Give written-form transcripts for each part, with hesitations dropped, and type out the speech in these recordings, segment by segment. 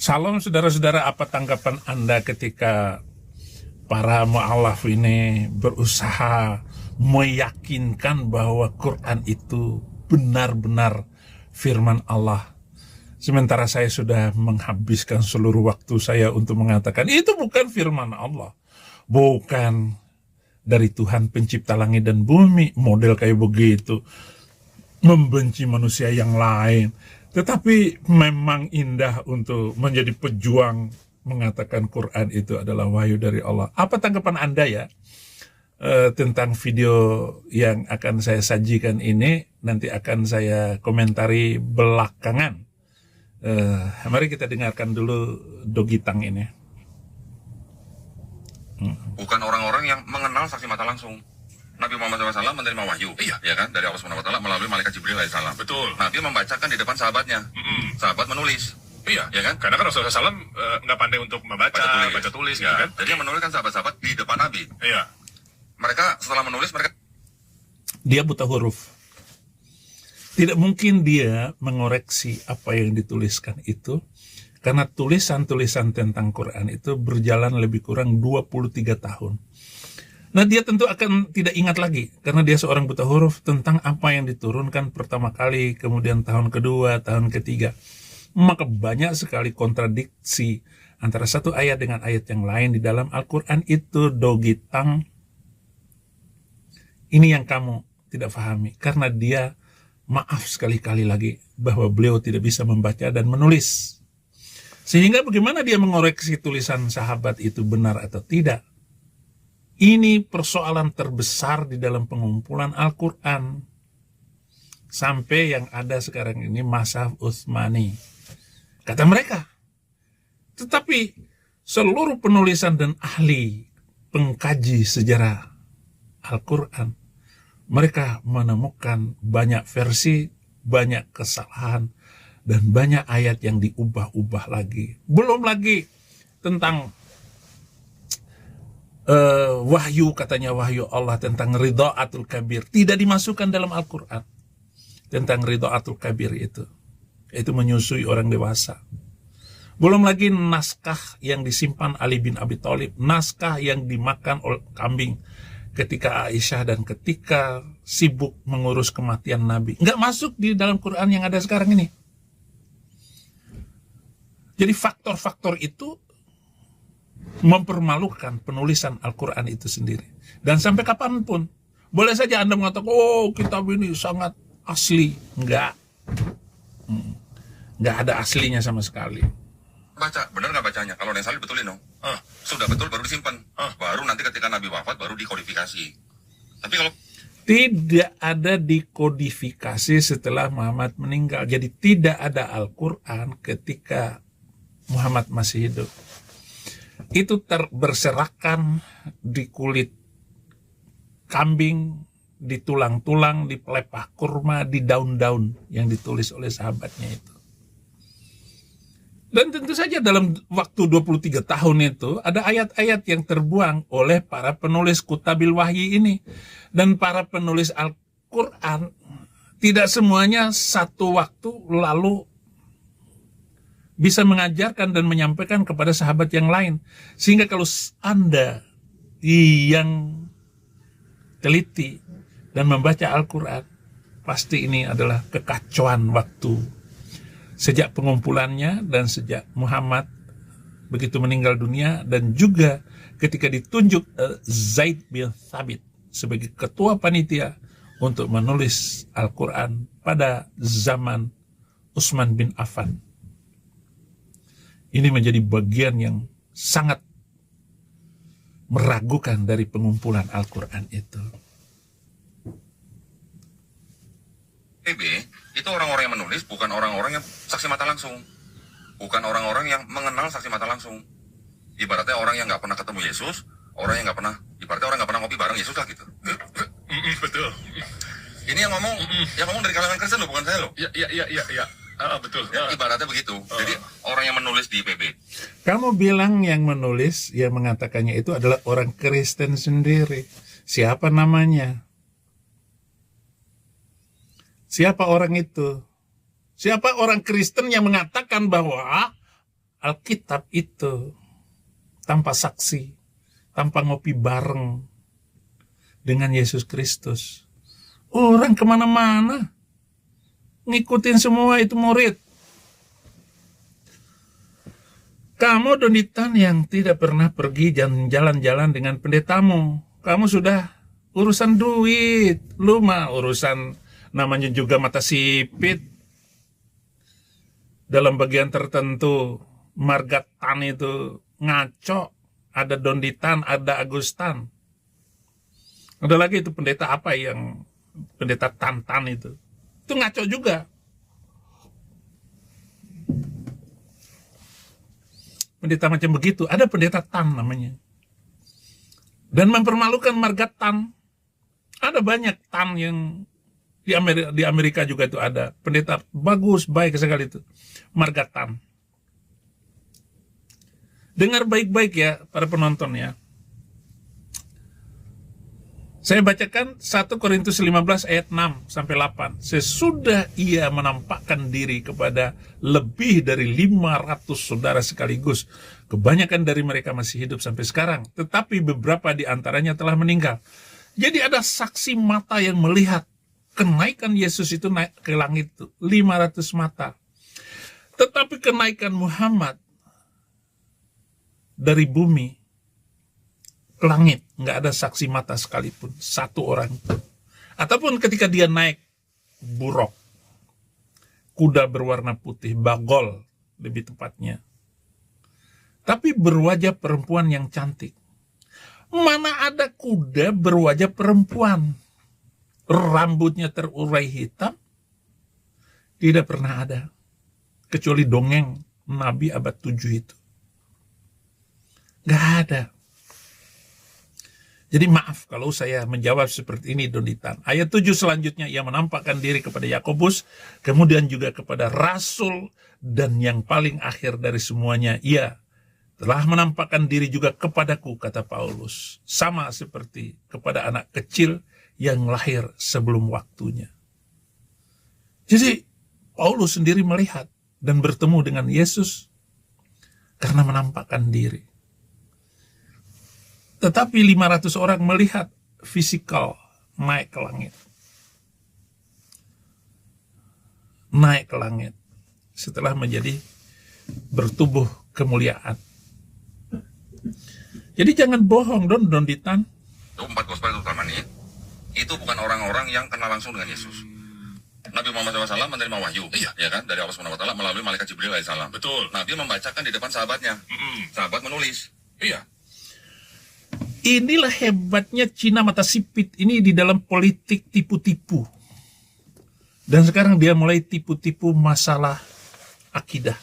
Salam saudara-saudara, apa tanggapan Anda ketika para mu'alaf ini berusaha meyakinkan bahwa Quran itu benar-benar firman Allah? Sementara saya sudah menghabiskan seluruh waktu saya untuk mengatakan itu bukan firman Allah, bukan dari Tuhan pencipta langit dan bumi, model kayak begitu, membenci manusia yang lain. Tetapi memang indah untuk menjadi pejuang mengatakan Quran itu adalah wahyu dari Allah. Apa tanggapan Anda ya tentang video yang akan saya sajikan ini? Nanti akan saya komentari belakangan. Mari kita dengarkan dulu Dogitang ini. Bukan orang-orang yang mengenal saksi mata langsung. Nabi Muhammad SAW menerima wahyu, ya kan, dari Allah Subhanahu Wa Taala melalui malaikat Jibril alaihissalam. Betul. Nabi membacakan di depan sahabatnya. Sahabat menulis. Iya, ya kan? Karena kan Rasulullah SAW nggak pandai untuk membaca, baca tulis gitu Ya. kan. Jadi yang menuliskan sahabat-sahabat di depan Nabi. Iya. Mereka setelah menulis mereka Dia buta huruf. Tidak mungkin dia mengoreksi apa yang dituliskan itu, karena tulisan-tulisan tentang Quran itu berjalan lebih kurang 23 tahun. Nah, dia tentu akan tidak ingat lagi, karena dia seorang buta huruf, tentang apa yang diturunkan pertama kali, kemudian tahun kedua, tahun ketiga. Maka banyak sekali kontradiksi antara satu ayat dengan ayat yang lain di dalam Al-Quran itu. Dogitang, ini yang kamu tidak pahami, karena dia maaf sekali-kali lagi bahwa beliau tidak bisa membaca dan menulis. Sehingga bagaimana dia mengoreksi tulisan sahabat itu benar atau tidak? Ini persoalan terbesar di dalam pengumpulan Al-Quran. Sampai yang ada sekarang ini Mashaf Utsmani, kata mereka. Tetapi seluruh penulisan dan ahli pengkaji sejarah Al-Quran, mereka menemukan banyak versi, banyak kesalahan, dan banyak ayat yang diubah-ubah lagi. Belum lagi tentang wahyu, katanya wahyu Allah tentang ridha'atul kabir, tidak dimasukkan dalam Al-Quran. Tentang ridha'atul kabir itu menyusui orang dewasa. Belum lagi naskah yang disimpan Ali bin Abi Thalib, naskah yang dimakan oleh kambing ketika Aisyah dan ketika sibuk mengurus kematian Nabi. Nggak masuk di dalam Quran yang ada sekarang ini. Jadi faktor-faktor itu mempermalukan penulisan Al-Quran itu sendiri. Dan sampai kapanpun, boleh saja Anda mengatakan, oh kitab ini sangat asli. Enggak. Enggak ada aslinya sama sekali. baca, benar nggak bacanya? Kalau yang salib betulin dong. Sudah betul baru disimpan. Baru nanti ketika Nabi wafat baru dikodifikasi. Tapi kalau Tidak ada dikodifikasi setelah Muhammad meninggal. Jadi tidak ada Al-Quran ketika Muhammad masih hidup. Itu berserakan di kulit kambing, di tulang-tulang, di pelepah kurma, di daun-daun yang ditulis oleh sahabatnya itu. Dan tentu saja dalam waktu 23 tahun itu ada ayat-ayat yang terbuang oleh para penulis Kutabil Wahyi ini. Dan para penulis Al-Quran tidak semuanya satu waktu lalu bisa mengajarkan dan menyampaikan kepada sahabat yang lain. Sehingga kalau Anda yang teliti dan membaca Al-Quran, pasti ini adalah kekacauan waktu. Sejak pengumpulannya dan sejak Muhammad begitu meninggal dunia, dan juga ketika ditunjuk Zaid bin Thabit sebagai ketua panitia untuk menulis Al-Quran pada zaman Utsman bin Affan. Ini menjadi bagian yang sangat meragukan dari pengumpulan Al-Quran itu. PB itu orang-orang yang menulis, bukan orang-orang yang saksi mata langsung. Bukan orang-orang yang mengenal saksi mata langsung. Ibaratnya orang yang nggak pernah ketemu Yesus, orang yang nggak pernah, ibaratnya orang nggak pernah ngopi bareng Yesus lah gitu. Betul. Ini yang ngomong dari kalangan Kristen loh, bukan saya loh. Iya. Betul. Ya, ibaratnya begitu. Jadi orang yang menulis di PB. Kamu bilang yang menulis, yang mengatakannya itu adalah orang Kristen sendiri. Siapa namanya? Siapa orang itu? Siapa orang Kristen yang mengatakan bahwa Alkitab itu tanpa saksi, tanpa ngopi bareng dengan Yesus Kristus, orang kemana-mana ngikutin semua itu murid. Kamu Donitan yang tidak pernah pergi jalan-jalan dengan pendetamu, kamu sudah urusan duit, lu mah urusan namanya juga mata sipit. Dalam bagian tertentu, marga Tan itu ngaco, ada Donitan, ada Agustan. Ada lagi itu pendeta apa yang pendeta Tan itu ngaco juga. Pendeta macam begitu, ada pendeta Tan namanya. Dan mempermalukan marga Tan. Ada banyak Tan yang di Amerika juga itu ada. Pendeta bagus, baik sekali itu. Marga Tan. Dengar baik-baik ya para penonton ya. Saya bacakan 1 Korintus 15 ayat 6 sampai 8. Sesudah ia menampakkan diri kepada lebih dari 500 saudara sekaligus. Kebanyakan dari mereka masih hidup sampai sekarang, tetapi beberapa di antaranya telah meninggal. Jadi ada saksi mata yang melihat kenaikan Yesus itu naik ke langit itu, 500 mata. Tetapi kenaikan Muhammad dari bumi ke langit, nggak ada saksi mata sekalipun, satu orang pun. Ataupun ketika dia naik buruk, kuda berwarna putih, bagol lebih tepatnya, tapi berwajah perempuan yang cantik. Mana ada kuda berwajah perempuan, rambutnya terurai hitam? Tidak pernah ada, kecuali dongeng Nabi abad 7 itu. Nggak ada. Jadi maaf kalau saya menjawab seperti ini, Donitan. Ayat 7 selanjutnya, ia menampakkan diri kepada Yakobus, kemudian juga kepada Rasul, dan yang paling akhir dari semuanya, ia telah menampakkan diri juga kepadaku, kata Paulus. Sama seperti kepada anak kecil yang lahir sebelum waktunya. Jadi Paulus sendiri melihat dan bertemu dengan Yesus karena menampakkan diri. Tetapi 500 orang melihat fisikal naik ke langit. Naik ke langit setelah menjadi bertubuh kemuliaan. Jadi jangan bohong Donitan. Itu 4 gospel terutama nih, itu bukan orang-orang yang kenal langsung dengan Yesus. Nabi Muhammad SAW menerima wahyu, ya kan, dari Allah SWT melalui malaikat Jibril alaihissalam. Betul. Nah, dia membacakan di depan sahabatnya. Sahabat menulis. Iya. Inilah hebatnya Cina mata sipit ini di dalam politik tipu-tipu. Dan sekarang dia mulai tipu-tipu masalah akidah,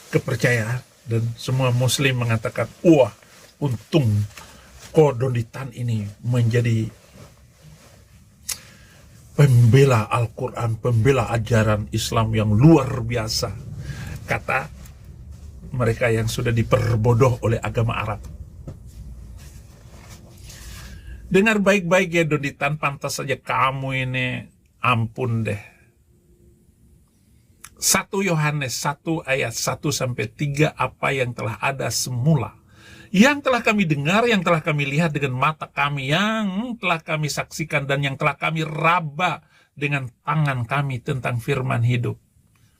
kepercayaan. Dan semua muslim mengatakan, wah, untung Donitan ini menjadi pembela Al-Quran, pembela ajaran Islam yang luar biasa. Kata mereka yang sudah diperbodoh oleh agama Arab. Dengar baik-baik ya Donitan, pantas saja kamu ini, ampun deh. 1 Yohanes 1 ayat 1 sampai 3, apa yang telah ada semula, yang telah kami dengar, yang telah kami lihat dengan mata kami, yang telah kami saksikan, dan yang telah kami raba dengan tangan kami tentang firman hidup.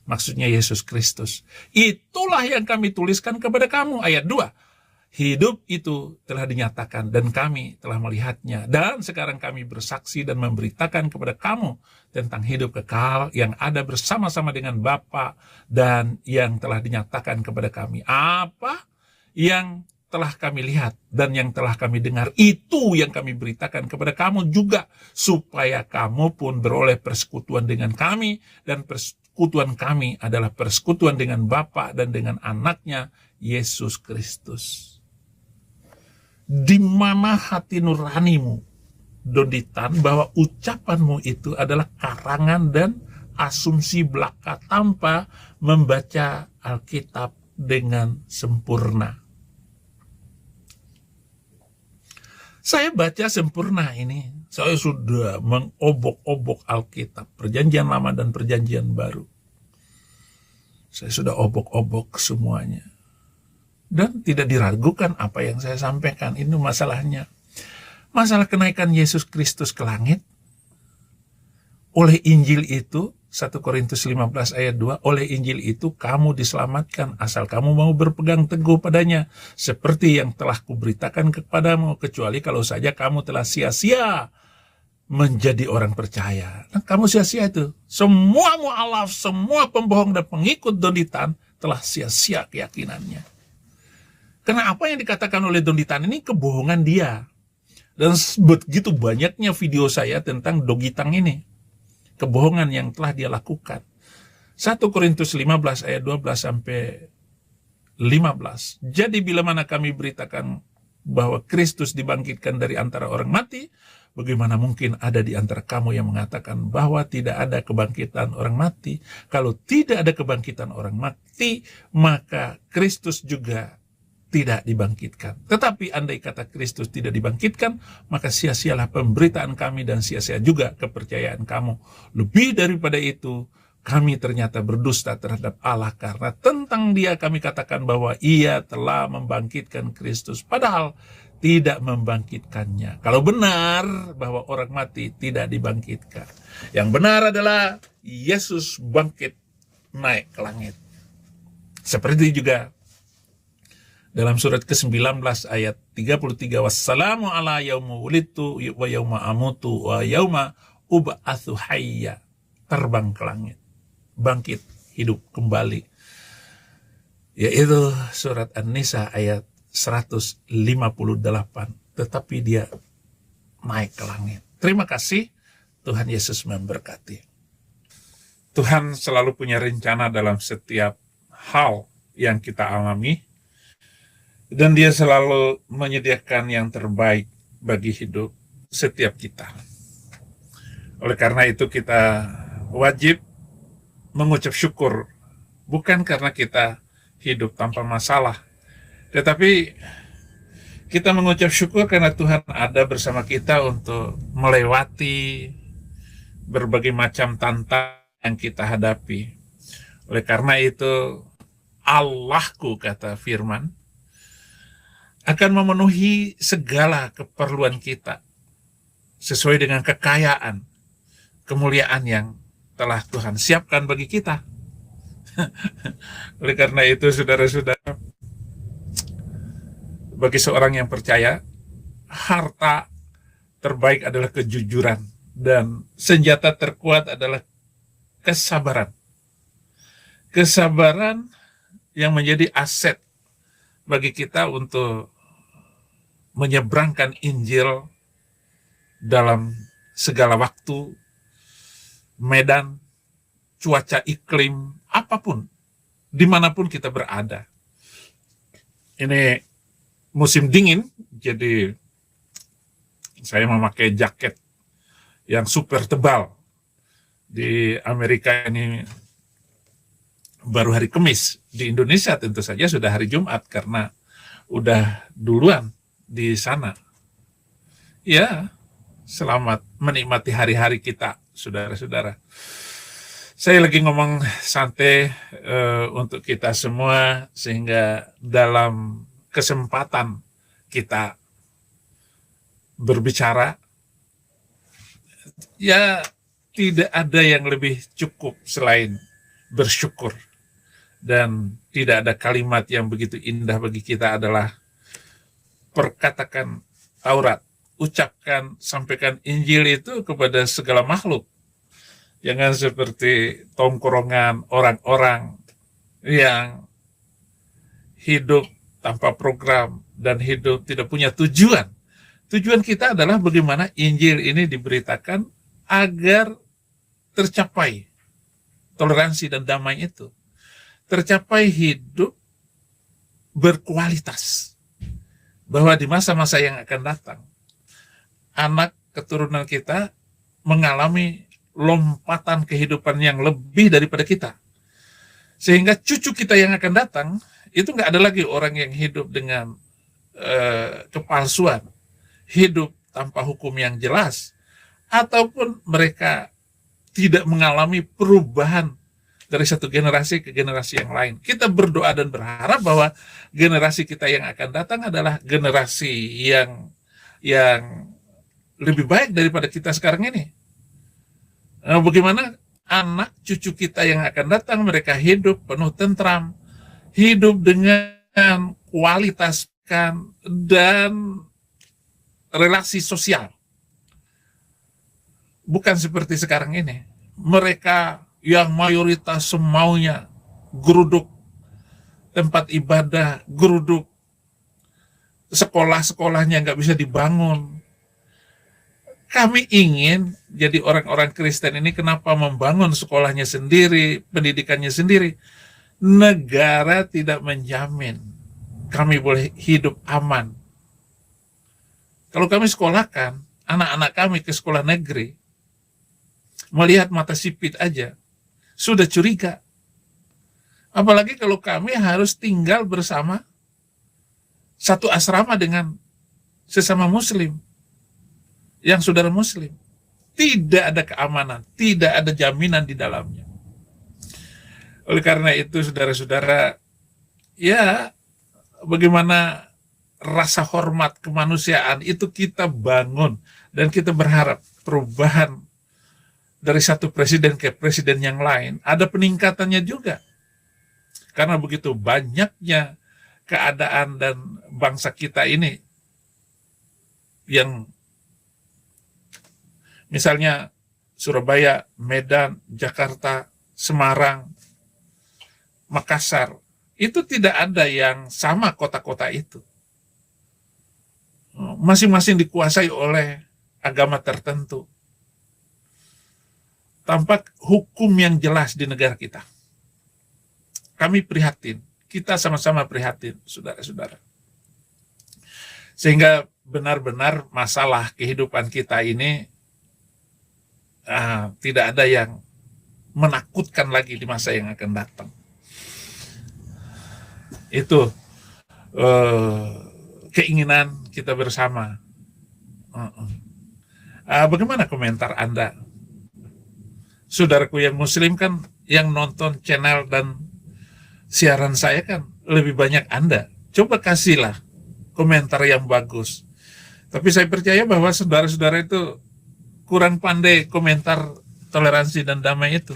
Maksudnya Yesus Kristus. Itulah yang kami tuliskan kepada kamu. Ayat 2. Hidup itu telah dinyatakan dan kami telah melihatnya. Dan sekarang kami bersaksi dan memberitakan kepada kamu tentang hidup kekal yang ada bersama-sama dengan Bapa dan yang telah dinyatakan kepada kami. Apa yang telah kami lihat dan yang telah kami dengar, itu yang kami beritakan kepada kamu juga, supaya kamu pun beroleh persekutuan dengan kami, dan persekutuan kami adalah persekutuan dengan Bapa dan dengan anaknya Yesus Kristus. Di mana hati nuranimu, Donitan, bahwa ucapanmu itu adalah karangan dan asumsi belaka tanpa membaca Alkitab dengan sempurna. Saya baca sempurna ini. Saya sudah mengobok-obok Alkitab, Perjanjian Lama dan Perjanjian Baru. Saya sudah obok-obok semuanya. Dan tidak diragukan apa yang saya sampaikan. Ini masalahnya. Masalah kenaikan Yesus Kristus ke langit. Oleh Injil itu, 1 Korintus 15 ayat 2, oleh Injil itu kamu diselamatkan asal kamu mau berpegang teguh padanya. Seperti yang telah kuberitakan kepadamu, kecuali kalau saja kamu telah sia-sia menjadi orang percaya. Nah, kamu sia-sia itu. Semua mu'alaf, semua pembohong dan pengikut Donditan telah sia-sia keyakinannya. Karena apa yang dikatakan oleh Donditan ini kebohongan dia. Dan begitu banyaknya video saya tentang Dogitang ini. Kebohongan yang telah dia lakukan. 1 Korintus 15 ayat 12 sampai 15. Jadi bila mana kami beritakan bahwa Kristus dibangkitkan dari antara orang mati, bagaimana mungkin ada di antara kamu yang mengatakan bahwa tidak ada kebangkitan orang mati? Kalau tidak ada kebangkitan orang mati, maka Kristus juga tidak dibangkitkan. Tetapi andai kata Kristus tidak dibangkitkan, maka sia-sialah pemberitaan kami dan sia-sia juga kepercayaan kamu. Lebih daripada itu, kami ternyata berdusta terhadap Allah karena tentang dia kami katakan bahwa ia telah membangkitkan Kristus, padahal tidak membangkitkannya. Kalau benar bahwa orang mati tidak dibangkitkan, yang benar adalah Yesus bangkit naik ke langit. Seperti juga dalam surat ke-19 ayat 33, wassalamu ala yauma wulidtu wa yauma amutu wa yauma ub'atsu hayya. Terbang ke langit, bangkit, hidup kembali. Yaitu surat An-Nisa ayat 158. Tetapi dia naik ke langit. Terima kasih, Tuhan Yesus memberkati. Tuhan selalu punya rencana dalam setiap hal yang kita alami. Dan dia selalu menyediakan yang terbaik bagi hidup setiap kita. Oleh karena itu kita wajib mengucap syukur. Bukan karena kita hidup tanpa masalah. Tetapi kita mengucap syukur karena Tuhan ada bersama kita untuk melewati berbagai macam tantangan yang kita hadapi. Oleh karena itu Allahku, kata firman, akan memenuhi segala keperluan kita sesuai dengan kekayaan, kemuliaan yang telah Tuhan siapkan bagi kita. Oleh karena itu, saudara-saudara, bagi seorang yang percaya, harta terbaik adalah kejujuran dan senjata terkuat adalah kesabaran. Kesabaran yang menjadi aset bagi kita untuk menyeberangkan Injil dalam segala waktu, medan, cuaca iklim, apapun, dimanapun kita berada. Ini musim dingin, jadi saya memakai jaket yang super tebal. Di Amerika ini baru hari Kamis, di Indonesia tentu saja sudah hari Jumat karena udah duluan di sana. Ya, selamat menikmati hari-hari kita, saudara-saudara. Saya lagi ngomong santai untuk kita semua, sehingga dalam kesempatan kita berbicara, ya tidak ada yang lebih cukup selain bersyukur. Dan tidak ada kalimat yang begitu indah bagi kita adalah perkatakan Taurat, ucapkan, sampaikan Injil itu kepada segala makhluk. Jangan seperti tongkrongan orang-orang yang hidup tanpa program dan hidup tidak punya tujuan. Tujuan kita adalah bagaimana Injil ini diberitakan agar tercapai toleransi dan damai itu. Tercapai hidup berkualitas. Bahwa di masa-masa yang akan datang, anak keturunan kita mengalami lompatan kehidupan yang lebih daripada kita. Sehingga cucu kita yang akan datang, itu nggak ada lagi orang yang hidup dengan kepalsuan, hidup tanpa hukum yang jelas, ataupun mereka tidak mengalami perubahan dari satu generasi ke generasi yang lain. Kita berdoa dan berharap bahwa generasi kita yang akan datang adalah generasi yang lebih baik daripada kita sekarang ini. Bagaimana anak cucu kita yang akan datang, mereka hidup penuh tentram, hidup dengan kualitas dan relasi sosial. Bukan seperti sekarang ini. Mereka yang mayoritas semaunya geruduk tempat ibadah, geruduk sekolah-sekolahnya nggak bisa dibangun. Kami ingin jadi orang-orang Kristen ini kenapa membangun sekolahnya sendiri, pendidikannya sendiri. Negara tidak menjamin kami boleh hidup aman. Kalau kami sekolahkan anak-anak kami ke sekolah negeri, melihat mata sipit aja, sudah curiga. Apalagi kalau kami harus tinggal bersama satu asrama dengan sesama muslim, yang saudara muslim. Tidak ada keamanan, tidak ada jaminan di dalamnya. Oleh karena itu, saudara-saudara, ya bagaimana rasa hormat kemanusiaan itu kita bangun, dan kita berharap perubahan dari satu presiden ke presiden yang lain ada peningkatannya juga. Karena begitu banyaknya keadaan dan bangsa kita ini yang misalnya Surabaya, Medan, Jakarta, Semarang, Makassar, itu tidak ada yang sama kota-kota itu. Masing-masing dikuasai oleh agama tertentu. Tampak hukum yang jelas di negara kita. Kami prihatin, kita sama-sama prihatin, saudara-saudara. Sehingga benar-benar masalah kehidupan kita ini tidak ada yang menakutkan lagi di masa yang akan datang. Itu keinginan kita bersama. Bagaimana komentar Anda? Saudaraku yang muslim kan, yang nonton channel dan siaran saya kan lebih banyak Anda. Coba kasihlah komentar yang bagus. Tapi saya percaya bahwa saudara-saudara itu kurang pandai komentar toleransi dan damai itu.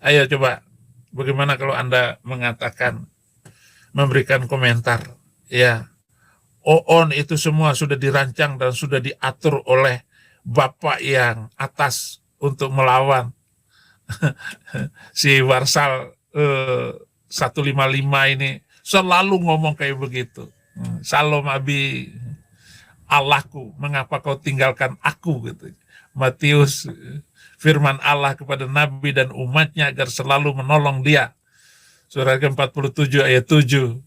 Ayo coba, bagaimana kalau Anda mengatakan, memberikan komentar, ya, OON itu semua sudah dirancang dan sudah diatur oleh Bapak yang atas untuk melawan si Warsal 155 ini selalu ngomong kayak begitu. Salom abi Allahku, mengapa kau tinggalkan aku, gitu. Matius, firman Allah kepada Nabi dan umatnya agar selalu menolong dia. Surah ke-47 ayat 7.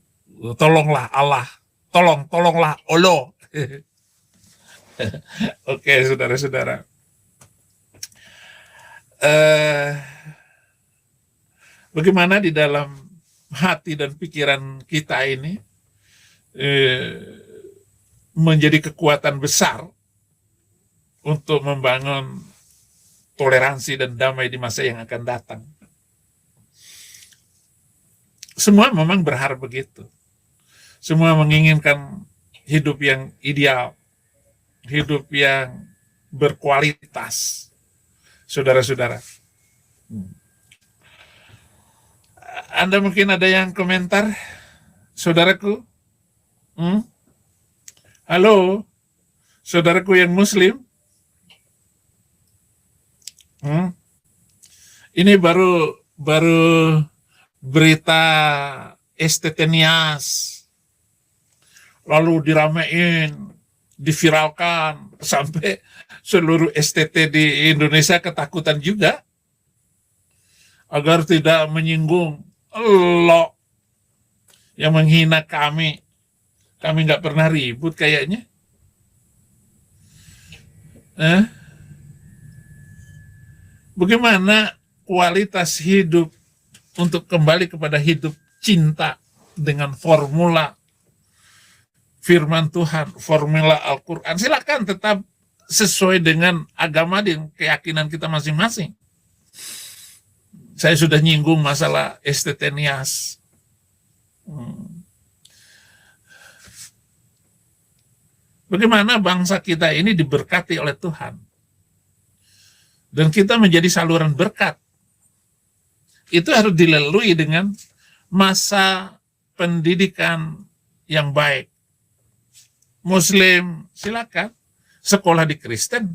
Tolonglah Allah, tolonglah Allah. Oke, saudara-saudara. Bagaimana di dalam hati dan pikiran kita ini menjadi kekuatan besar untuk membangun toleransi dan damai di masa yang akan datang. Semua memang berharap begitu. Semua menginginkan hidup yang ideal, hidup yang berkualitas. Saudara-saudara. Anda mungkin ada yang komentar, saudaraku? Halo, saudaraku yang muslim? Ini baru berita STT Nias, lalu diramein, diviralkan, sampai seluruh STT di Indonesia ketakutan juga agar tidak menyinggung lo yang menghina kami. Kami nggak pernah ribut kayaknya. Bagaimana kualitas hidup untuk kembali kepada hidup cinta dengan formula firman Tuhan, formula Al-Quran. Silakan tetap sesuai dengan agama dan keyakinan kita masing-masing. Saya sudah nyinggung masalah estetenias. Bagaimana bangsa kita ini diberkati oleh Tuhan. Dan kita menjadi saluran berkat. Itu harus dilalui dengan masa pendidikan yang baik. Muslim silakan sekolah di Kristen.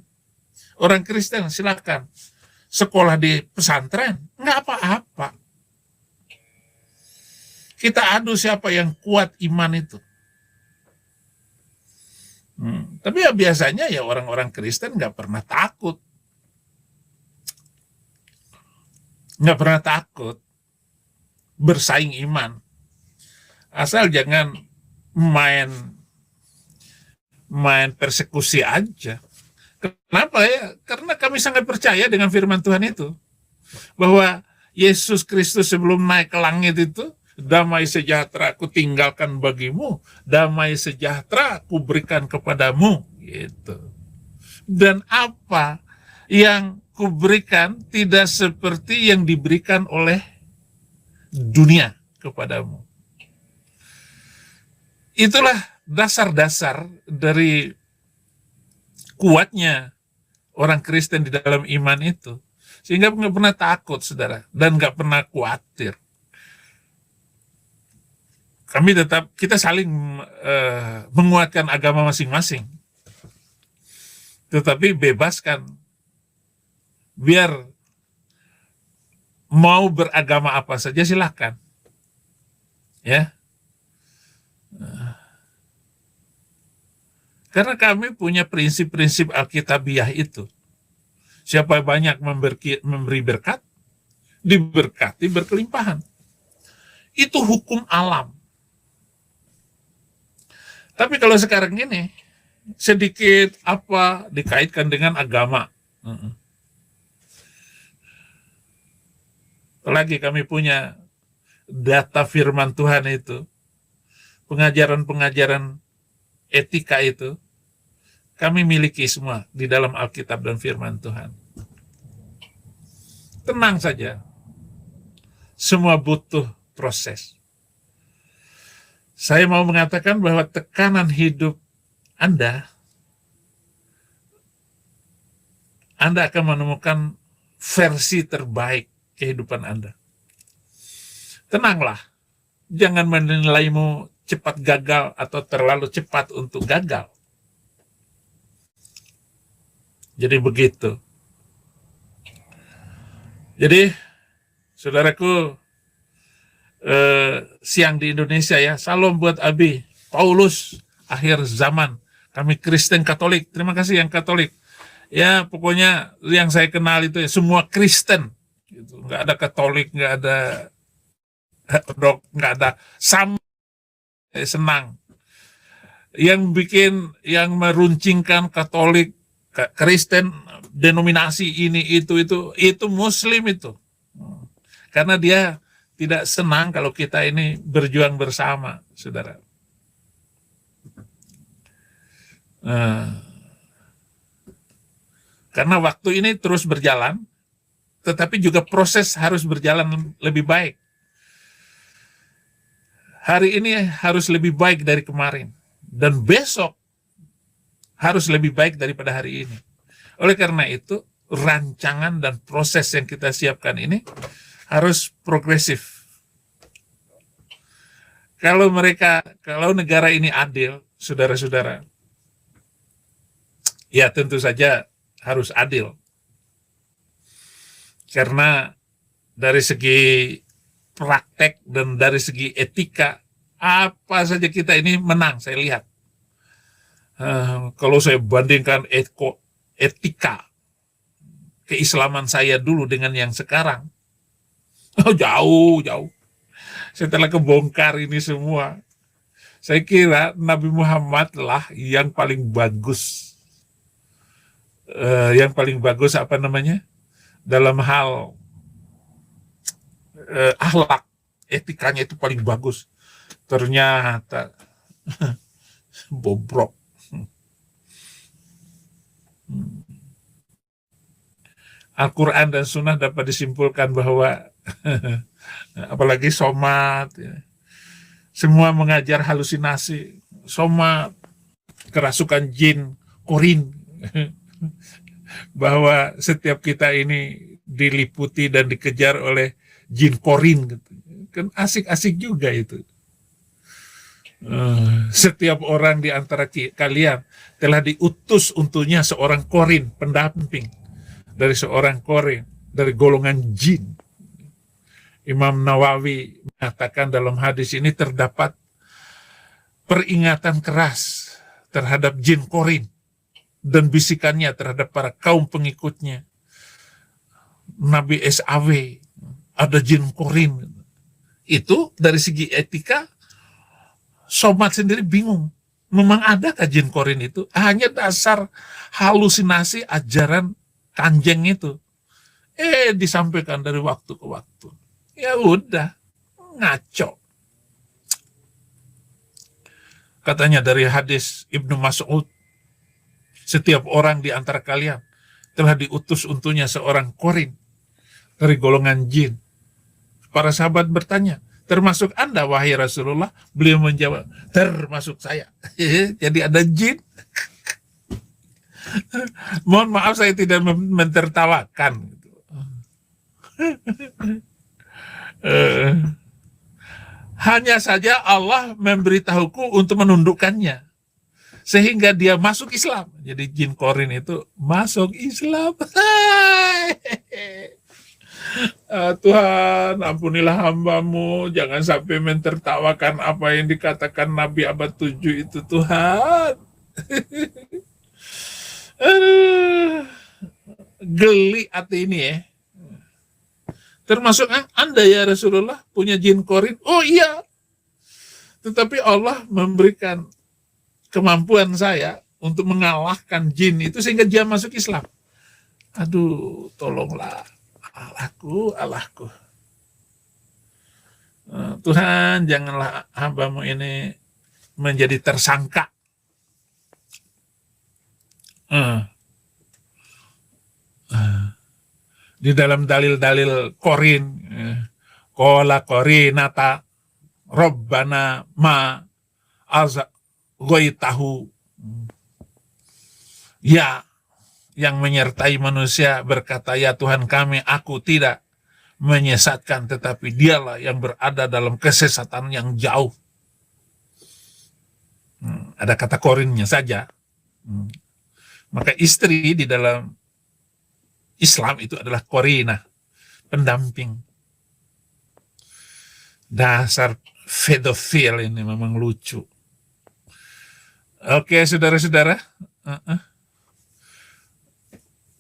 Orang Kristen silakan sekolah di pesantren, nggak apa-apa. Kita adu siapa yang kuat iman itu. Tapi ya biasanya ya orang-orang Kristen nggak pernah takut. Nggak pernah takut bersaing iman. Asal jangan main persekusi aja. Kenapa ya? Karena kami sangat percaya dengan firman Tuhan itu. Bahwa Yesus Kristus sebelum naik ke langit itu, damai sejahtera aku tinggalkan bagimu, damai sejahtera aku berikan kepadamu. Gitu. Dan apa yang kuberikan tidak seperti yang diberikan oleh dunia kepadamu. Itulah dasar-dasar dari kuatnya orang Kristen di dalam iman itu. Sehingga nggak pernah takut, saudara. Dan nggak pernah khawatir. Kita saling menguatkan agama masing-masing. Tetapi bebaskan. Biar mau beragama apa saja silakan. Ya. Karena kami punya prinsip-prinsip Alkitabiah itu. Siapa banyak memberi berkat, diberkati berkelimpahan. Itu hukum alam. Tapi kalau sekarang ini, sedikit apa dikaitkan dengan agama. Apalagi kami punya data firman Tuhan itu, pengajaran-pengajaran etika itu, kami miliki semua di dalam Alkitab dan firman Tuhan. Tenang saja. Semua butuh proses. Saya mau mengatakan bahwa tekanan hidup Anda akan menemukan versi terbaik kehidupan Anda. Tenanglah. Jangan menilaimu cepat gagal atau terlalu cepat untuk gagal. Jadi begitu. Jadi, saudaraku, siang di Indonesia ya, salam buat Abi, Paulus, akhir zaman. Kami Kristen Katolik, terima kasih yang Katolik. Ya, pokoknya yang saya kenal itu ya, semua Kristen. Gitu. Nggak ada Katolik, nggak ada nggak ada senang. Yang meruncingkan Katolik, Kristen, denominasi ini, itu Muslim itu. Karena dia tidak senang kalau kita ini berjuang bersama, saudara. Karena waktu ini terus berjalan, tetapi juga proses harus berjalan lebih baik. Hari ini harus lebih baik dari kemarin. Dan besok harus lebih baik daripada hari ini. Oleh karena itu, rancangan dan proses yang kita siapkan ini harus progresif. Kalau negara ini adil, saudara-saudara, ya tentu saja harus adil. Karena dari segi praktek dan dari segi etika, apa saja kita ini menang, saya lihat. Kalau saya bandingkan etika keislaman saya dulu dengan yang sekarang, jauh. Setelah kebongkar ini semua, saya kira Nabi Muhammad lah yang paling bagus. Yang paling bagus dalam hal akhlak, etikanya itu paling bagus. Ternyata bobrok. Al-Quran dan Sunnah dapat disimpulkan bahwa apalagi somat, ya, semua mengajar halusinasi, somat, kerasukan jin, korin, bahwa setiap kita ini diliputi dan dikejar oleh jin korin, gitu. Kan asik-asik juga itu. Setiap orang di antara kalian telah diutus untuknya seorang korin, pendamping dari seorang korin, dari golongan jin. Imam Nawawi mengatakan dalam hadis ini terdapat peringatan keras terhadap jin korin dan bisikannya terhadap para kaum pengikutnya. Nabi SAW, ada jin korin. Itu dari segi etika, somat sendiri bingung. Memang adakah jin korin itu? Hanya dasar halusinasi ajaran Kanjeng itu. Disampaikan dari waktu ke waktu. Ya udah, ngaco. Katanya dari hadis Ibnu Mas'ud, setiap orang di antara kalian telah diutus untuknya seorang korin dari golongan jin. Para sahabat bertanya, termasuk Anda wahai Rasulullah? Beliau menjawab, termasuk saya. Jadi ada jin. Mohon maaf saya tidak mentertawakan. Hanya saja Allah memberitahuku untuk menundukkannya sehingga dia masuk Islam. Jadi jin korin itu masuk Islam. Tuhan, ampunilah hambamu, jangan sampai mentertawakan apa yang dikatakan Nabi abad 7 itu, Tuhan. Geli hati ini ya. Termasuk Anda ya Rasulullah punya jin korin? Oh iya. Tetapi Allah memberikan kemampuan saya untuk mengalahkan jin itu sehingga dia masuk Islam. Aduh, tolonglah. Allahku. Tuhan, janganlah hambamu ini menjadi tersangka. Di dalam dalil-dalil korin, kola korinata robbana ma azghaitahu, ya yang menyertai manusia berkata, ya Tuhan kami, aku tidak menyesatkan, tetapi dialah yang berada dalam kesesatan yang jauh. Ada kata korinnya saja. Maka istri di dalam Islam itu adalah korina, pendamping. Dasar pedofil ini memang lucu. Oke, saudara-saudara.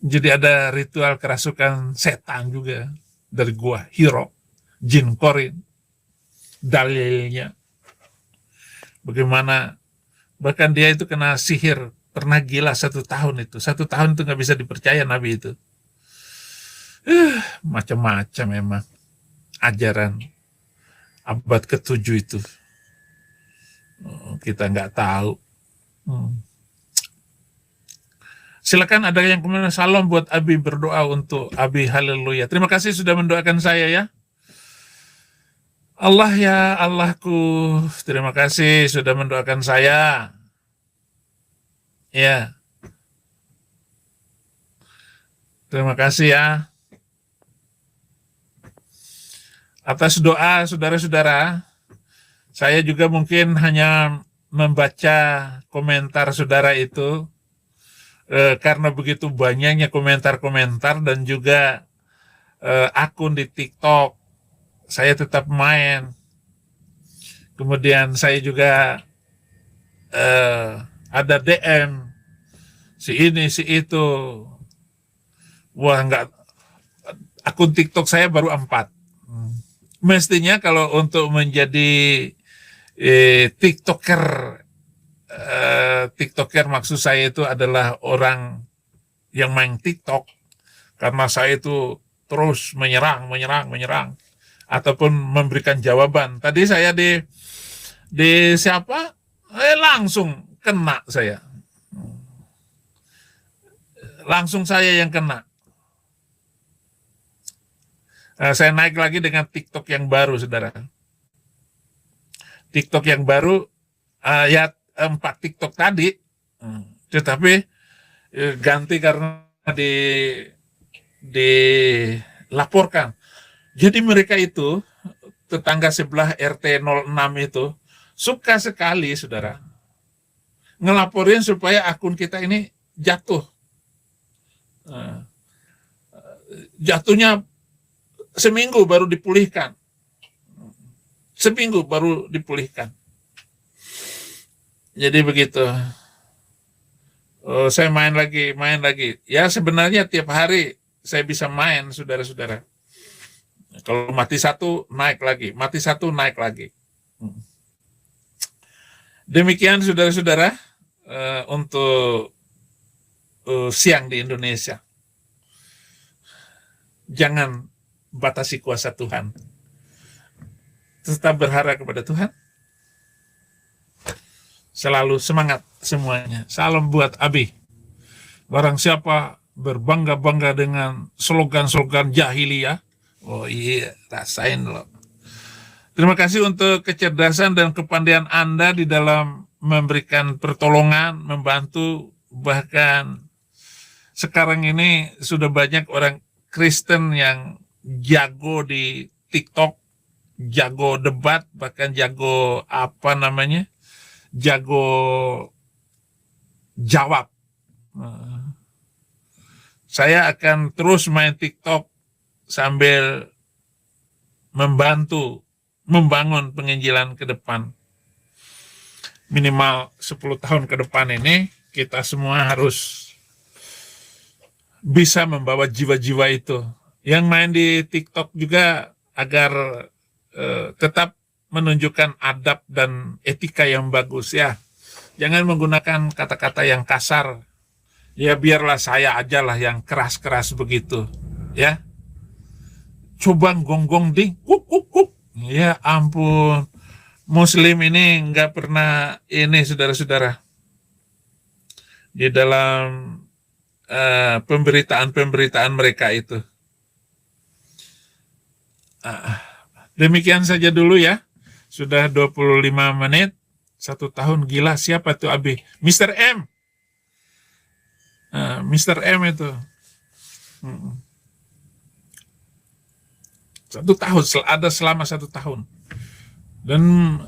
Jadi ada ritual kerasukan setan juga dari gua Hiro, jin korin. Dalilnya bagaimana, bahkan dia itu kena sihir, pernah gila 1 tahun itu. 1 tahun itu nggak bisa dipercaya Nabi itu. Macam-macam memang ajaran abad ke-7 itu. Kita nggak tahu. Silakan ada yang kemudian salam buat Abi, berdoa untuk Abi, haleluya. Terima kasih sudah mendoakan saya ya. Allah ya Allahku, terima kasih sudah mendoakan saya. Ya. Terima kasih ya atas doa saudara-saudara. Saya juga mungkin hanya membaca komentar saudara itu karena begitu banyaknya komentar-komentar dan juga akun di TikTok saya tetap main. Kemudian saya juga ada DM si ini si itu. Wah, enggak, akun TikTok saya baru 4. Mestinya kalau untuk menjadi TikToker, TikToker maksud saya itu adalah orang yang main TikTok, karena saya itu terus menyerang ataupun memberikan jawaban. Tadi saya di siapa? Langsung kena saya. Langsung saya yang kena. Saya naik lagi dengan TikTok yang baru, saudara. TikTok yang baru, ya 4 TikTok tadi, tetapi ganti karena dilaporkan. Jadi mereka itu, tetangga sebelah RT 06 itu, suka sekali, saudara, ngelaporin supaya akun kita ini jatuh. Jatuhnya seminggu baru dipulihkan. Seminggu baru dipulihkan. Jadi begitu. Saya main lagi. Ya sebenarnya tiap hari saya bisa main, saudara-saudara. Kalau mati satu, naik lagi. Mati satu, naik lagi. Demikian, saudara-saudara, untuk siang di Indonesia. Jangan batasi kuasa Tuhan. Tetap berharap kepada Tuhan. Selalu semangat semuanya. Salam buat Abi. Barang siapa berbangga-bangga dengan slogan-slogan jahiliyah, oh iya, rasain loh. Terima kasih untuk kecerdasan dan kepandaian Anda di dalam memberikan pertolongan, membantu. Bahkan sekarang ini sudah banyak orang Kristen yang jago di TikTok, jago debat, bahkan jago jago jawab. Saya akan terus main TikTok sambil membantu membangun penginjilan ke depan. Minimal 10 tahun ke depan ini kita semua harus bisa membawa jiwa-jiwa itu. Yang main di TikTok juga agar tetap menunjukkan adab dan etika yang bagus ya. Jangan menggunakan kata-kata yang kasar. Ya biarlah saya aja lah yang keras-keras begitu. Ya. Coba gonggong ding. Ya ampun. Muslim ini nggak pernah ini, saudara-saudara. Di dalam pemberitaan mereka itu. Demikian saja dulu ya. Sudah 25 menit. 1 tahun, gila. Siapa tuh Abi? Mr. M. Mr. M itu. 1 tahun. Ada selama 1 tahun. Dan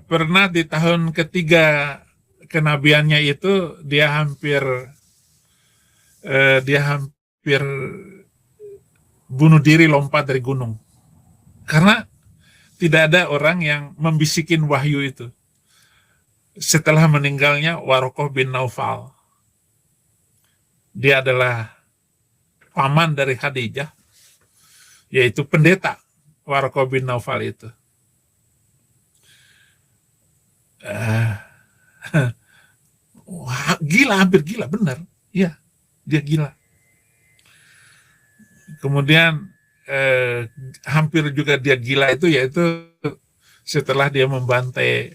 pernah di tahun ketiga kenabiannya itu dia hampir bunuh diri, lompat dari gunung. Karena tidak ada orang yang membisikin wahyu itu. Setelah meninggalnya Warokoh bin Naufal. Dia adalah paman dari Khadijah, yaitu pendeta Warokoh bin Naufal itu. Wah, gila, hampir gila, benar. Iya, dia gila. Kemudian hampir juga dia gila itu, yaitu setelah dia membantai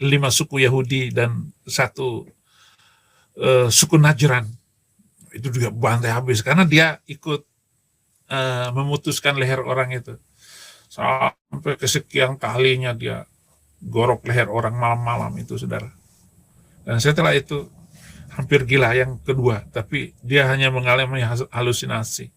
5 suku Yahudi dan 1 suku Najran. Itu juga bantai habis, karena dia ikut memutuskan leher orang itu. Sampai kesekian kalinya dia gorok leher orang malam-malam itu, saudara. Dan setelah itu hampir gila yang kedua, tapi dia hanya mengalami halusinasi.